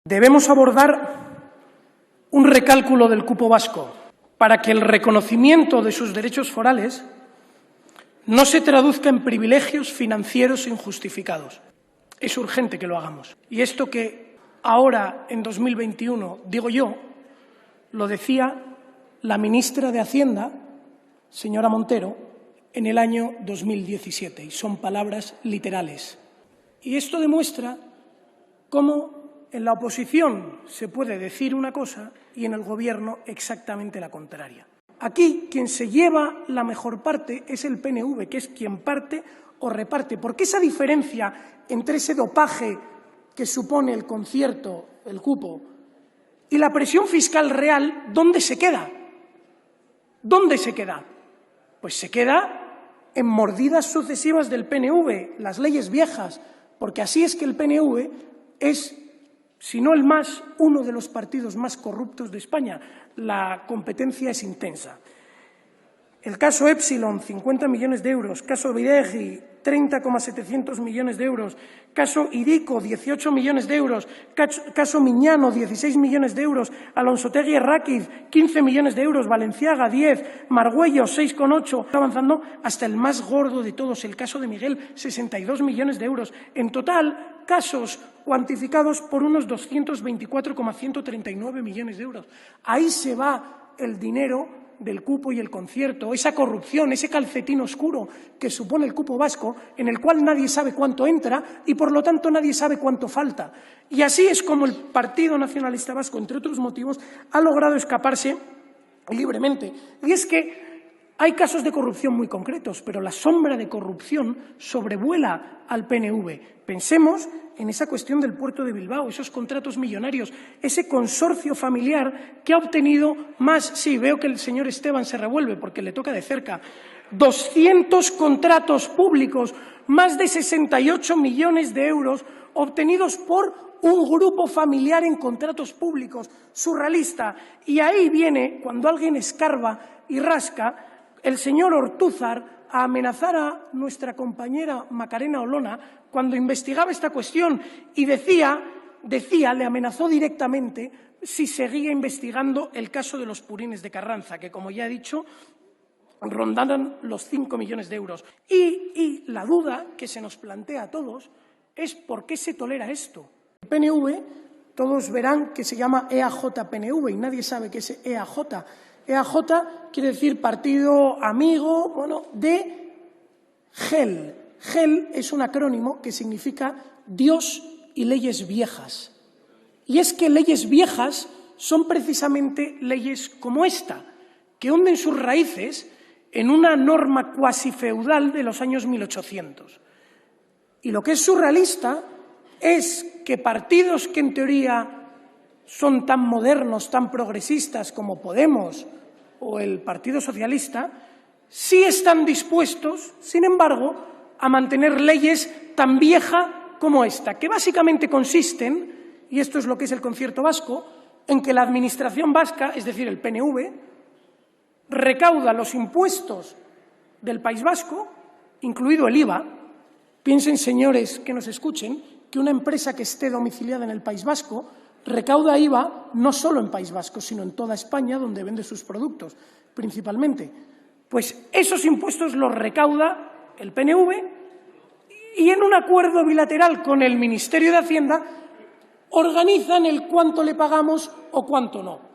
Debemos abordar un recálculo del cupo vasco para que el reconocimiento de sus derechos forales no se traduzca en privilegios financieros injustificados. Es urgente que lo hagamos. Y esto que ahora, en 2021, digo yo, lo decía la ministra de Hacienda, señora Montero, en el año 2017, y son palabras literales. Y esto demuestra cómo en la oposición se puede decir una cosa y en el Gobierno exactamente la contraria. Aquí quien se lleva la mejor parte es el PNV, que es quien parte o reparte. Porque esa diferencia entre ese dopaje que supone el concierto, el cupo, y la presión fiscal real, ¿dónde se queda? ¿Dónde se queda? Pues se queda en mordidas sucesivas del PNV, las leyes viejas, porque así es que el PNV es, si no el más, uno de los partidos más corruptos de España. La competencia es intensa. El caso Epsilon, 50 millones de euros. Caso Bidegi, 30,700 millones de euros. Caso Hiriko, 18 millones de euros. Caso Miñano, 16 millones de euros. Alonsotegui Erraquiz, 15 millones de euros. Valenciaga, 10. Margüello, 6,8. Avanzando hasta el más gordo de todos, el caso de Miguel, 62 millones de euros. En total, casos cuantificados por unos 224,139 millones de euros. Ahí se va el dinero del cupo y el concierto, esa corrupción, ese calcetín oscuro que supone el cupo vasco, en el cual nadie sabe cuánto entra y, por lo tanto, nadie sabe cuánto falta. Y así es como el Partido Nacionalista Vasco, entre otros motivos, ha logrado escaparse libremente. Y es que hay casos de corrupción muy concretos, pero la sombra de corrupción sobrevuela al PNV. Pensemos en esa cuestión del puerto de Bilbao, esos contratos millonarios, ese consorcio familiar que ha obtenido más, sí, veo que el señor Esteban se revuelve porque le toca de cerca, 200 contratos públicos, más de 68 millones de euros obtenidos por un grupo familiar en contratos públicos, surrealista. Y ahí viene, cuando alguien escarba y rasca, el señor Ortúzar a amenazar a nuestra compañera Macarena Olona cuando investigaba esta cuestión y decía, le amenazó directamente si seguía investigando el caso de los purines de Carranza, que, como ya he dicho, rondaban los 5 millones de euros. Y la duda que se nos plantea a todos es ¿por qué se tolera esto? El PNV, todos verán que se llama EAJ-PNV y nadie sabe qué es EAJ. EAJ quiere decir Partido Amigo, de GEL. GEL es un acrónimo que significa Dios y leyes viejas. Y es que leyes viejas son precisamente leyes como esta, que hunden sus raíces en una norma cuasi feudal de los años 1800. Y lo que es surrealista es que partidos que en teoría son tan modernos, tan progresistas como Podemos o el Partido Socialista, sí están dispuestos, sin embargo, a mantener leyes tan viejas como esta, que básicamente consisten, y esto es lo que es el concierto vasco, en que la Administración vasca, es decir, el PNV, recauda los impuestos del País Vasco, incluido el IVA. Piensen, señores que nos escuchen, que una empresa que esté domiciliada en el País Vasco recauda IVA no solo en País Vasco, sino en toda España, donde vende sus productos, principalmente. Pues esos impuestos los recauda el PNV y en un acuerdo bilateral con el Ministerio de Hacienda organizan el cuánto le pagamos o cuánto no.